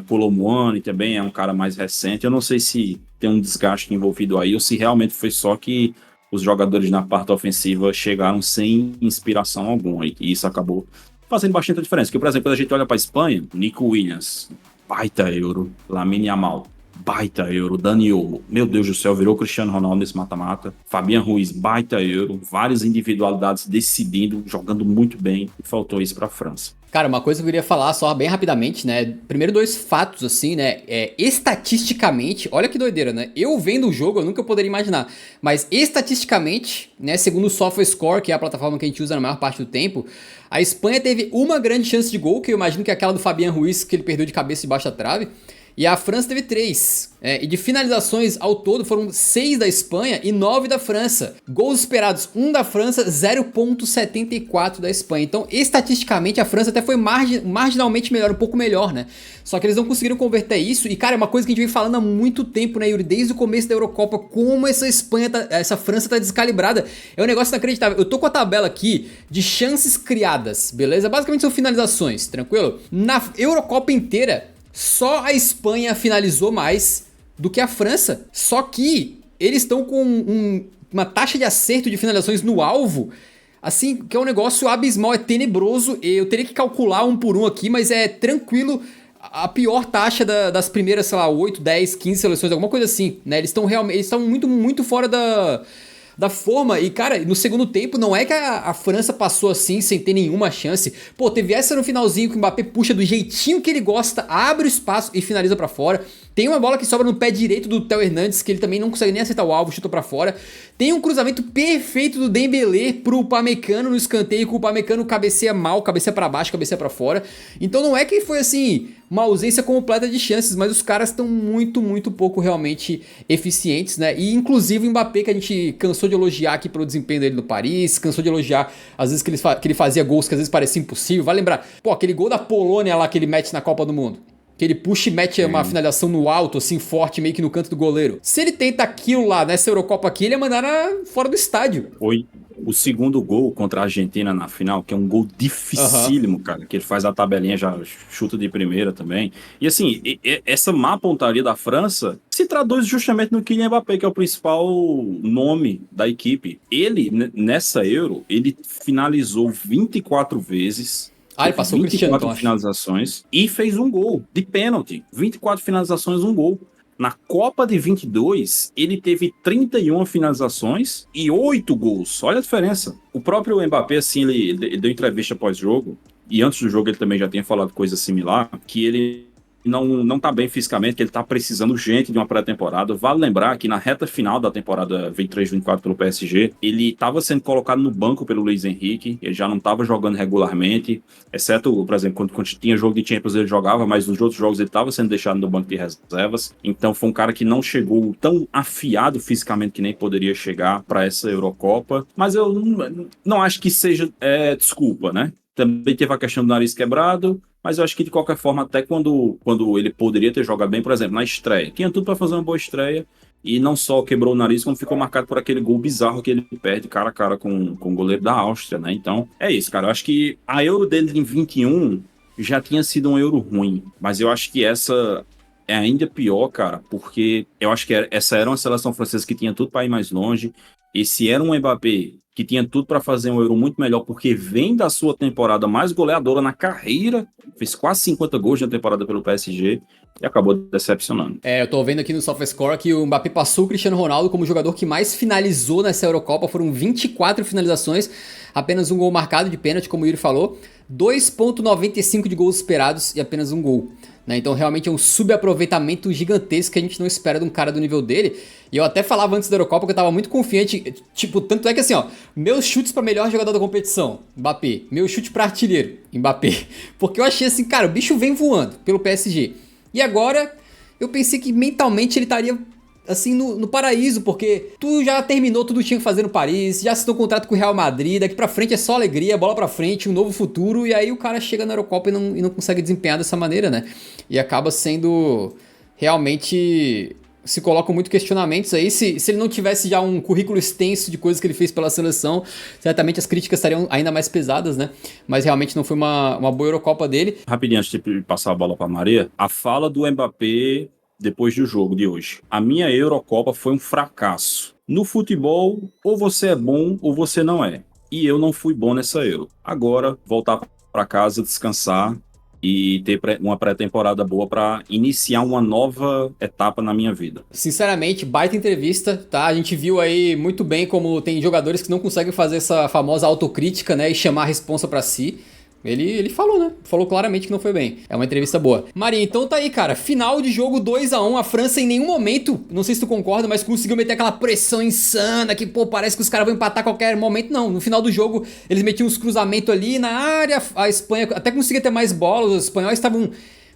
Colomani também é um cara mais recente. Eu não sei se tem um desgaste envolvido aí, ou se realmente foi só que os jogadores na parte ofensiva chegaram sem inspiração alguma, e isso acabou fazendo bastante diferença. Porque, por exemplo, quando a gente olha para a Espanha, Nico Williams, baita Euro, Lamine Yamal, baita Euro, Dani Olmo, meu Deus do céu, virou Cristiano Ronaldo nesse mata-mata, Fabian Ruiz, baita Euro, várias individualidades decidindo, jogando muito bem, e faltou isso para a França. Cara, uma coisa que eu queria falar só bem rapidamente, né? Primeiro, 2 fatos, assim, né? Estatisticamente, olha que doideira, né? Eu vendo o jogo, eu nunca poderia imaginar. Mas estatisticamente, né? Segundo o SofaScore, que é a plataforma que a gente usa na maior parte do tempo, a Espanha teve uma grande chance de gol, que eu imagino que é aquela do Fabian Ruiz, que ele perdeu de cabeça debaixo da trave. E a França teve 3. E de finalizações ao todo foram 6 da Espanha e 9 da França. Gols esperados, 1 da França, 0,74 da Espanha. Então, estatisticamente, a França até foi marginalmente melhor, um pouco melhor, né? Só que eles não conseguiram converter isso. E, cara, é uma coisa que a gente vem falando há muito tempo, né, Yuri? Desde o começo da Eurocopa, como essa França tá descalibrada. É um negócio inacreditável. Eu tô com a tabela aqui de chances criadas, beleza? Basicamente são finalizações, tranquilo? Na Eurocopa inteira, só a Espanha finalizou mais do que a França. Só que eles estão com uma taxa de acerto de finalizações no alvo, assim, que é um negócio abismal, é tenebroso. Eu teria que calcular um por um aqui, mas é tranquilo a pior taxa das primeiras, sei lá, 8, 10, 15 seleções, alguma coisa assim, né? Eles estão muito, muito fora da forma. E, cara, no segundo tempo, não é que a França passou assim, sem ter nenhuma chance. Pô, teve essa no finalzinho que o Mbappé puxa do jeitinho que ele gosta, abre o espaço e finaliza pra fora. Tem uma bola que sobra no pé direito do Theo Hernandes, que ele também não consegue nem acertar o alvo, chuta pra fora. Tem um cruzamento perfeito do Dembélé pro Upamecano no escanteio, que o Upamecano cabeceia mal, cabeceia pra baixo, cabeceia pra fora. Então não é que foi assim, uma ausência completa de chances, mas os caras estão muito, muito pouco realmente eficientes, né? E inclusive o Mbappé, que a gente cansou de elogiar aqui pelo desempenho dele no Paris, cansou de elogiar às vezes que ele fazia gols que às vezes parecia impossível. Vai lembrar, pô, aquele gol da Polônia lá que ele mete na Copa do Mundo. Que ele puxa e mete uma finalização no alto, assim, forte, meio que no canto do goleiro. Se ele tenta aquilo lá, nessa Eurocopa aqui, ele ia mandar fora do estádio. Foi o segundo gol contra a Argentina na final, que é um gol dificílimo, cara, que ele faz a tabelinha, já chuta de primeira também. E assim, essa má pontaria da França se traduz justamente no Kylian Mbappé, que é o principal nome da equipe. Ele, nessa Euro, ele finalizou 24 vezes... ele passou o Cristiano, 24 finalizações e fez um gol de pênalti. 24 finalizações, um gol. Na Copa de 22, ele teve 31 finalizações e 8 gols. Olha a diferença. O próprio Mbappé, assim, ele deu entrevista pós-jogo e antes do jogo ele também já tinha falado coisa similar, que ele não tá bem fisicamente, que ele tá precisando urgente de uma pré-temporada. Vale lembrar que na reta final da temporada 23-24 pelo PSG, ele estava sendo colocado no banco pelo Luiz Henrique, ele já não estava jogando regularmente, exceto, por exemplo, quando tinha jogo de Champions ele jogava, mas nos outros jogos ele estava sendo deixado no banco de reservas. Então foi um cara que não chegou tão afiado fisicamente que nem poderia chegar para essa Eurocopa, mas eu não acho que seja desculpa, né? Também teve a questão do nariz quebrado, mas eu acho que de qualquer forma, até quando ele poderia ter jogado bem, por exemplo, na estreia, tinha tudo para fazer uma boa estreia, e não só quebrou o nariz, como ficou marcado por aquele gol bizarro que ele perde cara a cara com o goleiro da Áustria, né? Então, é isso, cara. Eu acho que a Euro dele em 21 já tinha sido um Euro ruim, mas eu acho que essa é ainda pior, cara, porque eu acho que essa era uma seleção francesa que tinha tudo para ir mais longe. Esse era um Mbappé que tinha tudo para fazer um Euro muito melhor, porque vem da sua temporada mais goleadora na carreira, fez quase 50 gols na temporada pelo PSG e acabou decepcionando. Eu tô vendo aqui no SofaScore que o Mbappé passou o Cristiano Ronaldo como jogador que mais finalizou nessa Eurocopa, foram 24 finalizações, apenas um gol marcado de pênalti, como o Yuri falou, 2,95 de gols esperados e apenas um gol. Então realmente é um subaproveitamento gigantesco que a gente não espera de um cara do nível dele. E eu até falava antes da Eurocopa que eu tava muito confiante, tipo, tanto é que assim, ó, meus chutes pra melhor jogador da competição, Mbappé. Meu chute pra artilheiro, Mbappé. Porque eu achei assim, cara, o bicho vem voando pelo PSG. E agora, eu pensei que mentalmente ele estaria assim no paraíso, porque tu já terminou tudo que tinha que fazer no Paris, já assinou um contrato com o Real Madrid, daqui pra frente é só alegria, bola pra frente, um novo futuro, e aí o cara chega na Eurocopa e não consegue desempenhar dessa maneira, né? E acaba sendo realmente... Se colocam muito questionamentos aí, se ele não tivesse já um currículo extenso de coisas que ele fez pela seleção, certamente as críticas estariam ainda mais pesadas, né? Mas realmente não foi uma boa Eurocopa dele. Rapidinho, antes de passar a bola para Maria, a fala do Mbappé depois do jogo de hoje. A minha Eurocopa foi um fracasso. No futebol, ou você é bom ou você não é. E eu não fui bom nessa Euro. Agora, voltar para casa, descansar e ter uma pré-temporada boa para iniciar uma nova etapa na minha vida. Sinceramente, baita entrevista, tá? A gente viu aí muito bem como tem jogadores que não conseguem fazer essa famosa autocrítica, né? E chamar a responsa pra si. Ele falou, né? Falou claramente que não foi bem. É uma entrevista boa. Marinho, então tá aí, cara. Final de jogo 2-1. A França em nenhum momento, não sei se tu concorda, mas conseguiu meter aquela pressão insana que, pô, parece que os caras vão empatar a qualquer momento. Não, no final do jogo, eles metiam uns cruzamentos ali na área. A Espanha até conseguia ter mais bolas. Os espanhóis estavam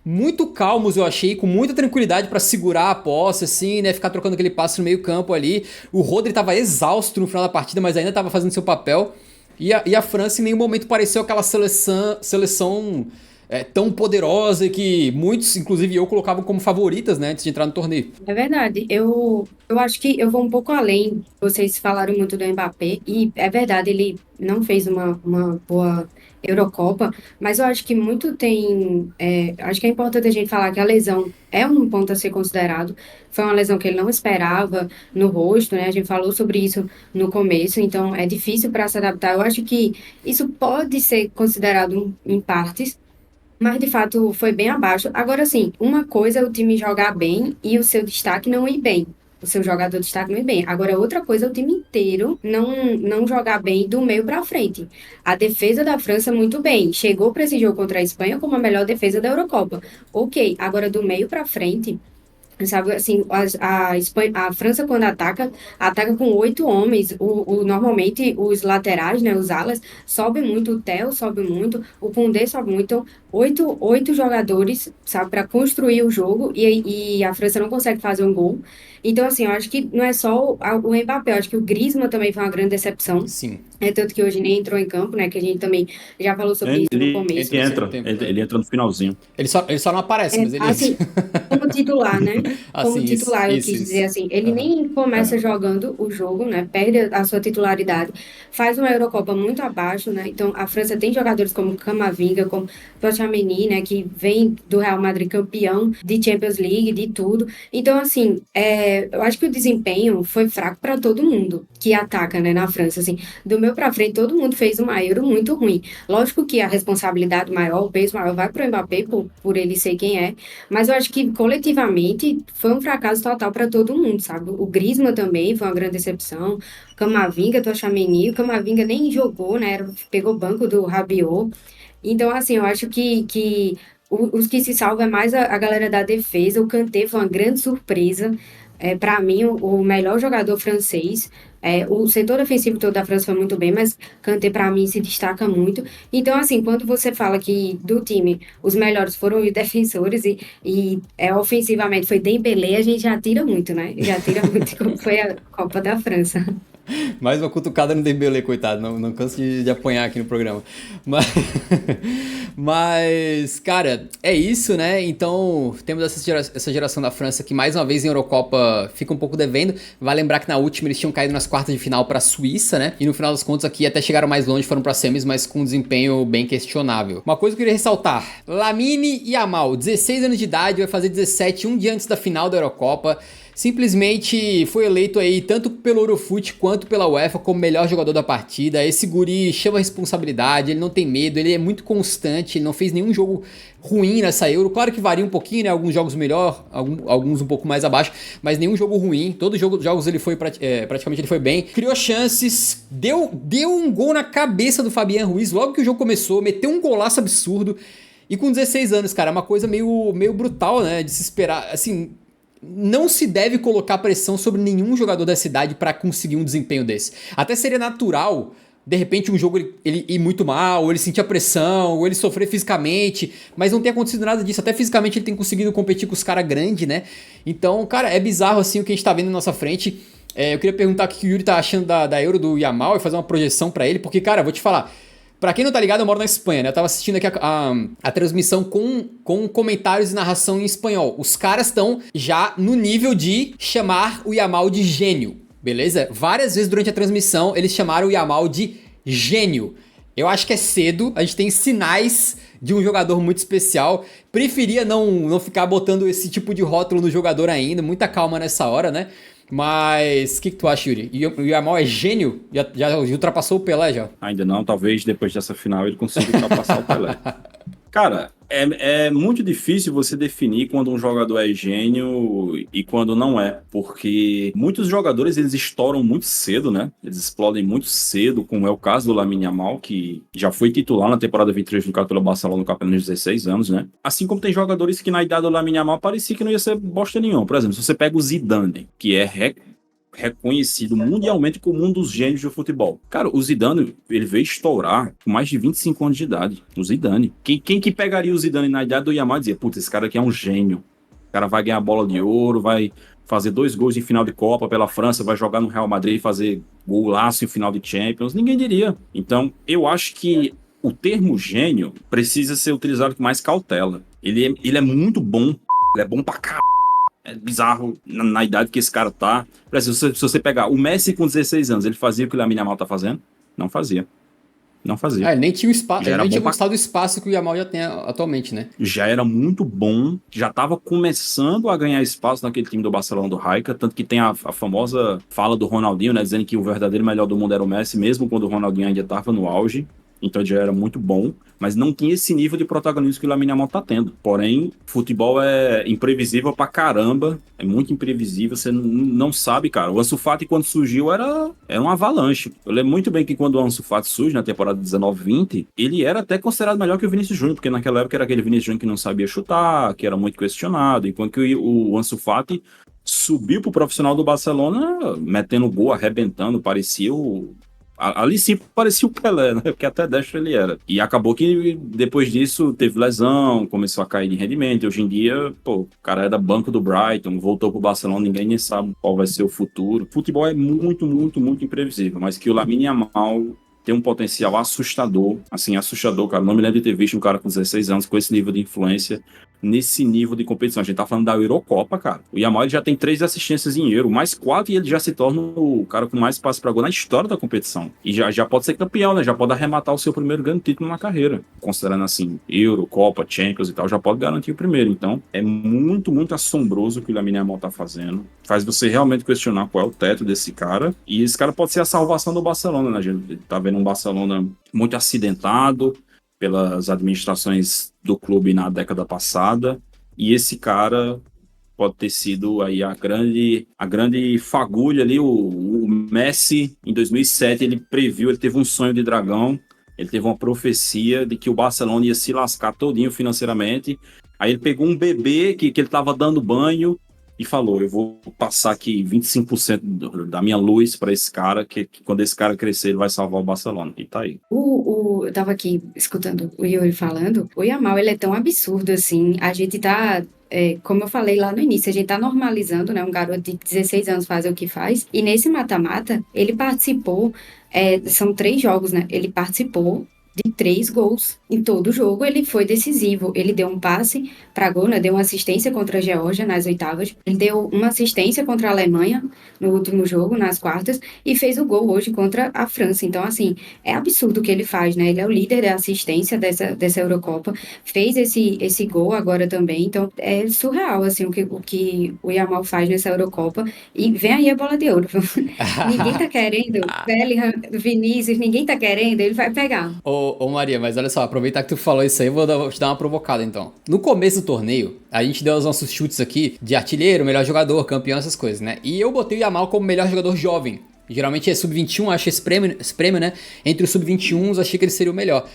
muito calmos, eu achei, com muita tranquilidade pra segurar a posse, assim, né? Ficar trocando aquele passe no meio campo ali. O Rodri tava exausto no final da partida, mas ainda tava fazendo seu papel. E a França em nenhum momento pareceu aquela seleção tão poderosa que muitos, inclusive eu, colocavam como favoritas, né, antes de entrar no torneio. É verdade. Eu acho que eu vou um pouco além. Vocês falaram muito do Mbappé, e é verdade, ele não fez uma boa Eurocopa, mas eu acho que muito tem... acho que é importante a gente falar que a lesão é um ponto a ser considerado. Foi uma lesão que ele não esperava no rosto, né? A gente falou sobre isso no começo, então é difícil para se adaptar. Eu acho que isso pode ser considerado em partes, mas de fato foi bem abaixo. Agora sim, uma coisa é o time jogar bem e o seu destaque não ir bem. O seu jogador de destaque não ir bem. Agora, outra coisa é o time inteiro não jogar bem do meio para frente. A defesa da França, muito bem. Chegou para esse jogo contra a Espanha como a melhor defesa da Eurocopa. Ok, agora do meio para frente, sabe, assim, a França, quando ataca com 8 homens. Normalmente, os laterais, né, os alas, sobem muito, o Theo sobe muito, o Koundé sobe muito. Então, oito jogadores, sabe, para construir o jogo, e a França não consegue fazer um gol. Então, assim, eu acho que não é só o Mbappé, eu acho que o Griezmann também foi uma grande decepção. Sim. Tanto que hoje nem entrou em campo, né, que a gente também já falou sobre isso no começo. Ele entra no finalzinho. Ele só não aparece, mas ele assim, como titular, né? Como assim, titular, eu isso, quis isso. dizer assim. Ele nem começa jogando o jogo, né? Perde a sua titularidade. Faz uma Eurocopa muito abaixo, né? Então, a França tem jogadores como Camavinga, como Tchouaméni, né? Que vem do Real Madrid campeão de Champions League, de tudo. Então, assim, eu acho que o desempenho foi fraco para todo mundo que ataca, né? Na França, assim. Do meu para frente, todo mundo fez uma Euro muito ruim. Lógico que a responsabilidade maior, o peso maior vai para o Mbappé, por ele ser quem é. Mas eu acho que, coletivamente, foi um fracasso total para todo mundo, sabe? O Griezmann também foi uma grande decepção. Camavinga, Tchouaméni, o Camavinga nem jogou, né? Pegou banco do Rabiot. Então, assim, eu acho que os que se salvam é mais a galera da defesa. O Kanté foi uma grande surpresa. Para mim, o melhor jogador francês. O setor ofensivo todo da França foi muito bem, mas Kanté, para mim, se destaca muito. Então, assim, quando você fala que do time os melhores foram os defensores e ofensivamente foi Dembélé, a gente já tira muito, né? Já tira muito como foi a Copa da França. Mais uma cutucada no Dembélé, coitado. Não canso de apanhar aqui no programa. Mas, mas, cara, é isso, né? Então, temos essa geração da França que, mais uma vez, em Eurocopa fica um pouco devendo. Vale lembrar que na última eles tinham caído nas quartas de final para a Suíça, né? E no final das contas aqui até chegaram mais longe, foram para semis, mas com um desempenho bem questionável. Uma coisa que eu queria ressaltar: Lamine Yamal, 16 anos de idade, vai fazer 17 um dia antes da final da Eurocopa. Simplesmente foi eleito aí tanto pelo Eurofoot quanto pela UEFA como melhor jogador da partida. Esse guri chama responsabilidade, ele não tem medo, ele é muito constante, ele não fez nenhum jogo ruim nessa Euro. Claro que varia um pouquinho, né? Alguns jogos melhor, alguns um pouco mais abaixo, mas nenhum jogo ruim. Todos os jogos ele foi praticamente ele foi bem. Criou chances, deu um gol na cabeça do Fabián Ruiz logo que o jogo começou, meteu um golaço absurdo. E com 16 anos, cara, é uma coisa meio brutal, né? De se esperar, assim, não se deve colocar pressão sobre nenhum jogador da cidade para conseguir um desempenho desse. Até seria natural, de repente, um jogo ele ir muito mal, ou ele sentir a pressão, ou ele sofrer fisicamente, mas não tem acontecido nada disso. Até fisicamente ele tem conseguido competir com os caras grandes, né? Então, cara, é bizarro assim o que a gente tá vendo na nossa frente. Eu queria perguntar o que o Yuri tá achando da Euro do Yamal e fazer uma projeção para ele, porque, cara, vou te falar. Pra quem não tá ligado, eu moro na Espanha, né? Eu tava assistindo aqui a transmissão com comentários e narração em espanhol. Os caras estão já no nível de chamar o Yamal de gênio, beleza? Várias vezes durante a transmissão eles chamaram o Yamal de gênio. Eu acho que é cedo, a gente tem sinais de um jogador muito especial. Preferia não ficar botando esse tipo de rótulo no jogador ainda, muita calma nessa hora, né? Mas o que tu acha, Yuri? O Yamal é gênio? Já ultrapassou o Pelé já? Ainda não, talvez depois dessa final ele consiga ultrapassar o Pelé. Cara, é muito difícil você definir quando um jogador é gênio e quando não é, porque muitos jogadores eles estouram muito cedo, né? Eles explodem muito cedo, como é o caso do Lamine Yamal, que já foi titular na temporada 23 do pelo Barcelona com apenas 16 anos, né? Assim como tem jogadores que na idade do Lamine Yamal parecia que não ia ser bosta nenhuma. Por exemplo, se você pega o Zidane, que é reconhecido mundialmente como um dos gênios do futebol. Cara, o Zidane, ele veio estourar com mais de 25 anos de idade. O Zidane. Quem que pegaria o Zidane na idade do Yamal e dizia, putz, esse cara aqui é um gênio. O cara vai ganhar a bola de ouro, vai fazer 2 gols em final de Copa pela França, vai jogar no Real Madrid e fazer golaço em final de Champions. Ninguém diria. Então, eu acho que o termo gênio precisa ser utilizado com mais cautela. Ele é muito bom. Ele é bom pra caralho. É bizarro na idade que esse cara tá. Por exemplo, se você pegar o Messi com 16 anos, ele fazia o que o Lamine Yamal tá fazendo? Não fazia. Não fazia. Ele nem tinha o espaço, ele nem tinha conquistado o espaço que o Yamal já tem atualmente, né? Já era muito bom, já tava começando a ganhar espaço naquele time do Barcelona do Raika, tanto que tem a famosa fala do Ronaldinho, né, dizendo que o verdadeiro melhor do mundo era o Messi, mesmo quando o Ronaldinho ainda tava no auge. Então ele já era muito bom, mas não tinha esse nível de protagonismo que o Lamine Yamal tá tendo. Porém, futebol é imprevisível pra caramba, é muito imprevisível, você não sabe, cara. O Ansu Fati, quando surgiu, era uma avalanche. Eu lembro muito bem que quando o Ansu Fati surge, na temporada 19-20, ele era até considerado melhor que o Vinícius Júnior, porque naquela época era aquele Vinícius Júnior que não sabia chutar, que era muito questionado, enquanto que o Ansu Fati subiu pro profissional do Barcelona, metendo gol, arrebentando, parecia o... Ali sim parecia o Pelé, né? Porque até destro ele era. E acabou que depois disso teve lesão, começou a cair de rendimento. Hoje em dia, pô, o cara era banco do Brighton, voltou pro Barcelona, ninguém nem sabe qual vai ser o futuro. Futebol é muito, muito, muito imprevisível, mas que o Lamine Yamal tem um potencial assustador, assim, assustador, cara. Não me lembro de ter visto um cara com 16 anos com esse nível de influência, nesse nível de competição. A gente tá falando da Eurocopa, cara. O Yamal já tem 3 assistências em Euro, mais 4 e ele já se torna o cara com mais passes para gol na história da competição. E já pode ser campeão, né? Já pode arrematar o seu primeiro grande título na carreira. Considerando assim, Euro, Copa, Champions e tal, já pode garantir o primeiro. Então, é muito, muito assombroso o que o Lamine Yamal tá fazendo. Faz você realmente questionar qual é o teto desse cara. E esse cara pode ser a salvação do Barcelona, né? A gente tá vendo um Barcelona muito acidentado pelas administrações do clube na década passada, e esse cara pode ter sido aí a grande fagulha ali, o Messi, em 2007, ele teve um sonho de dragão, ele teve uma profecia de que o Barcelona ia se lascar todinho financeiramente. Aí ele pegou um bebê que ele tava dando banho e falou, eu vou passar aqui 25% da minha luz para esse cara, que quando esse cara crescer, ele vai salvar o Barcelona. E tá aí. Eu tava aqui escutando o Yuri falando, o Yamal, ele é tão absurdo, assim, a gente tá... como eu falei lá no início, a gente tá normalizando, né, um garoto de 16 anos fazer o que faz, e nesse mata-mata, ele participou, são 3 jogos, né, ele participou de 3 gols em todo o jogo, ele foi decisivo, ele deu um passe para gol, né, deu uma assistência contra a Geórgia nas oitavas, ele deu uma assistência contra a Alemanha no último jogo, nas quartas, e fez o gol hoje contra a França. Então, assim, é absurdo o que ele faz, né, ele é o líder da assistência dessa Eurocopa, fez esse gol agora também, então é surreal, assim, o que o Yamal faz nessa Eurocopa, e vem aí a bola de ouro. Ninguém tá querendo, Bellingham, Vinícius, ninguém tá querendo, ele vai pegar. Ô Maria, mas olha só, aproveitar que tu falou isso aí, eu vou te dar uma provocada então. No começo do torneio, a gente deu os nossos chutes aqui de artilheiro, melhor jogador, campeão, essas coisas, né? E eu botei o Yamal como melhor jogador jovem. Geralmente é sub-21, acho esse prêmio, né? Entre os sub-21, achei que ele seria o melhor.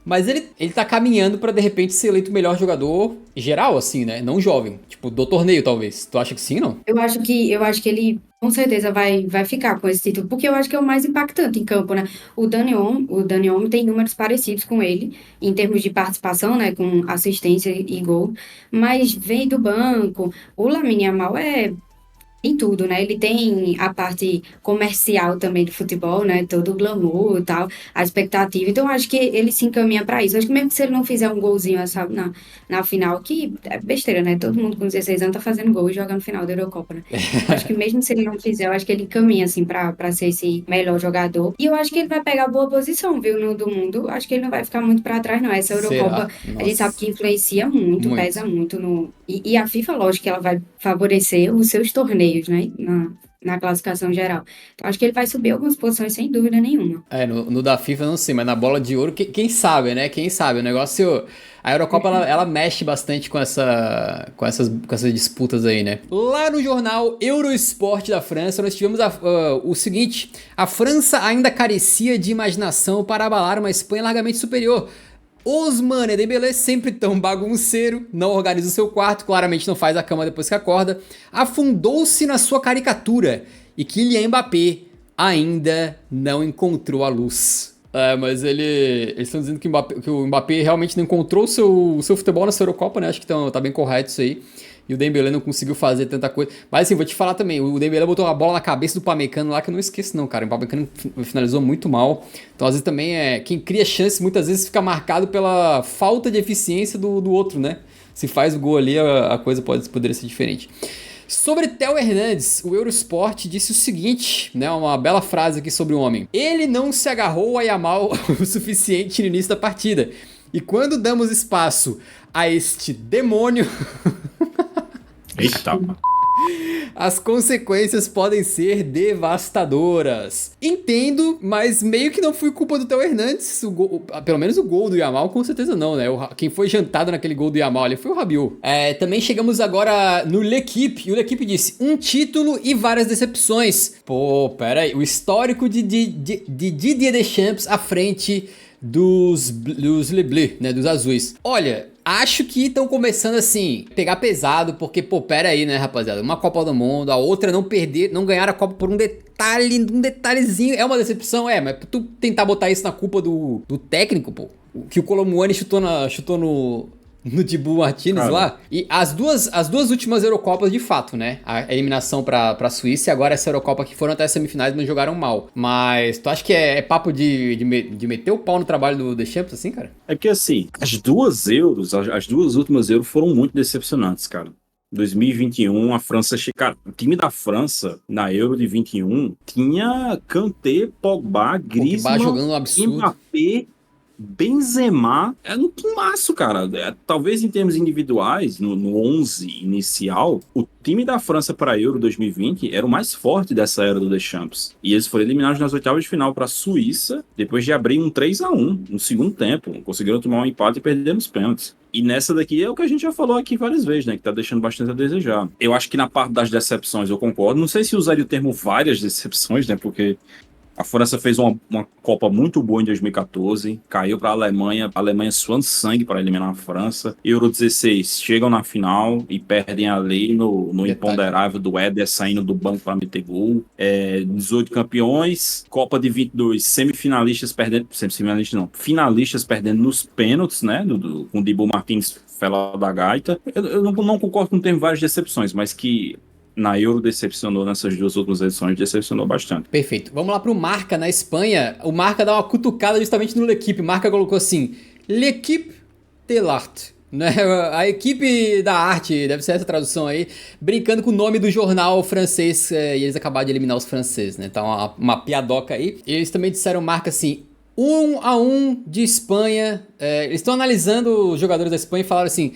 Mas ele tá caminhando pra, de repente, ser eleito o melhor jogador geral, assim, né? Não jovem. Tipo, do torneio, talvez. Tu acha que sim, não? Eu acho que ele com certeza vai ficar com esse título, porque eu acho que é o mais impactante em campo, né? O Dani Olmo tem números parecidos com ele, em termos de participação, né? Com assistência e gol, mas vem do banco. O Lamine Yamal em tudo, né? Ele tem a parte comercial também do futebol, né? Todo o glamour e tal, a expectativa. Então, eu acho que ele se encaminha para isso. Eu acho que mesmo se ele não fizer um golzinho sabe, na final, que é besteira, né? Todo mundo com 16 anos tá fazendo gol e jogando final da Eurocopa, né? Eu acho que mesmo se ele não fizer, eu acho que ele caminha, assim, para ser esse melhor jogador. E eu acho que ele vai pegar boa posição, viu? No do mundo. Acho que ele não vai ficar muito para trás, não. Essa Eurocopa, a gente sabe que influencia muito, pesa muito no... E a FIFA, lógico que ela vai favorecer os seus torneios, né? Na classificação geral. Então, acho que ele vai subir algumas posições sem dúvida nenhuma. No da FIFA eu não sei, mas na bola de ouro, quem sabe, né? Quem sabe? O negócio... A Eurocopa, ela mexe bastante com essas disputas aí, né? Lá no jornal Eurosport da França, nós tivemos o seguinte: a França ainda carecia de imaginação para abalar uma Espanha largamente superior. Ousmane Dembélé, sempre tão bagunceiro, não organiza o seu quarto, claramente não faz a cama depois que acorda, afundou-se na sua caricatura e Kylian Mbappé ainda não encontrou a luz. Mas eles estão dizendo que o Mbappé realmente não encontrou o seu futebol nessa Eurocopa, né? Acho que tá bem correto isso aí. E o Dembélé não conseguiu fazer tanta coisa. Mas assim, vou te falar também, o Dembélé botou a bola na cabeça do Pamecano lá, que eu não esqueço não, cara. O Pamecano finalizou muito mal. Então às vezes também quem cria chance muitas vezes fica marcado pela falta de eficiência do outro, né? Se faz o gol ali, a coisa poderia ser diferente. Sobre Theo Hernandes, o Eurosport disse o seguinte, né, uma bela frase aqui sobre o homem. Ele não se agarrou a Yamal o suficiente no início da partida. E quando damos espaço a este demônio... Eita. As consequências podem ser devastadoras. Entendo, mas meio que não foi culpa do Theo Hernandes. Pelo menos o gol do Yamal, com certeza não, né? Quem foi jantado naquele gol do Yamal ali foi o Rabiot. Também chegamos agora no L'Équipe. E o L'Équipe disse: um título e várias decepções. Pô, pera aí. O histórico de Didier Deschamps à frente dos Le Bleus, né? Dos azuis. Olha... Acho que estão começando assim, pegar pesado, porque, pô, pera aí, né, rapaziada? Uma Copa do Mundo, a outra não ganhar a Copa por um detalhezinho. É uma decepção, mas tu tentar botar isso na culpa do técnico, pô. Que o Colomboani chutou no Dibu Martínez lá. E as duas últimas Eurocopas, de fato, né? A eliminação pra Suíça e agora essa Eurocopa que foram até as semifinais, mas jogaram mal. Mas tu acha que é papo de meter o pau no trabalho do Deschamps, assim, cara? É porque, assim, as duas últimas Euros foram muito decepcionantes, cara. 2021, a França... Cara, o time da França, na Euro de 21, tinha Kanté, Pogba, Griezmann, jogando um absurdo. Mbappé... Benzema é um timaço, cara. Talvez em termos individuais, no 11 inicial, o time da França para a Euro 2020 era o mais forte dessa era do Deschamps. E eles foram eliminados nas oitavas de final para a Suíça, depois de abrir um 3-1 no segundo tempo. Conseguiram tomar um empate e perderam os pênaltis. E nessa daqui é o que a gente já falou aqui várias vezes, né? Que tá deixando bastante a desejar. Eu acho que na parte das decepções eu concordo. Não sei se usaria o termo várias decepções, né? Porque A França fez uma Copa muito boa em 2014, caiu para a Alemanha suando sangue para eliminar a França. Euro 16, chegam na final e perdem ali no imponderável do Éder saindo do banco para meter gol. 18 campeões, Copa de 22, finalistas perdendo nos pênaltis, né, com o Dibu Martins Fela da Gaita. Eu não concordo com ter várias decepções, mas que na Euro decepcionou, nessas duas últimas edições decepcionou bastante. Perfeito. Vamos lá pro Marca na Espanha. O Marca dá uma cutucada justamente no L'Equipe. O Marca colocou assim: L'Equipe de l'Art. Né? A equipe da arte, deve ser essa tradução aí, brincando com o nome do jornal francês, e eles acabaram de eliminar os franceses, né? Então, uma piadoca aí. Eles também disseram, Marca, assim: 1-1 de Espanha. Eles estão analisando os jogadores da Espanha e falaram assim: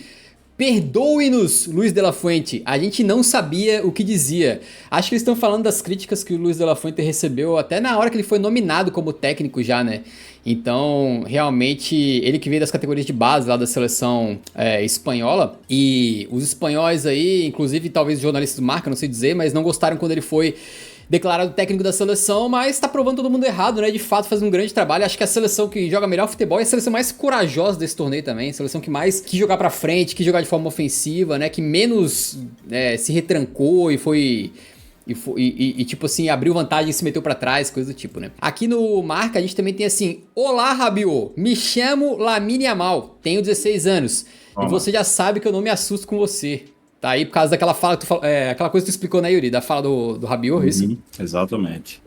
perdoe-nos, Luiz de la Fuente, a gente não sabia o que dizia. Acho que eles estão falando das críticas que o Luiz de la Fuente recebeu até na hora que ele foi nominado como técnico já, né? Então, realmente, ele que veio das categorias de base lá da seleção espanhola, e os espanhóis aí, inclusive talvez os jornalistas do Marca, não sei dizer, mas não gostaram quando ele foi declarado técnico da seleção, mas tá provando todo mundo errado, né? De fato, faz um grande trabalho. Acho que a seleção que joga melhor futebol é a seleção mais corajosa desse torneio também. A seleção que mais quis jogar pra frente, quis jogar de forma ofensiva, né? Que menos se retrancou e foi... tipo assim, abriu vantagem e se meteu pra trás, coisa do tipo, né? Aqui no Marca a gente também tem assim: olá, Rabiot, me chamo Lamine Yamal, tenho 16 anos. E você já sabe que eu não me assusto com você. Tá aí por causa daquela fala que aquela coisa que tu explicou, né, Yuri? Da fala do Rabiot, isso? Exatamente.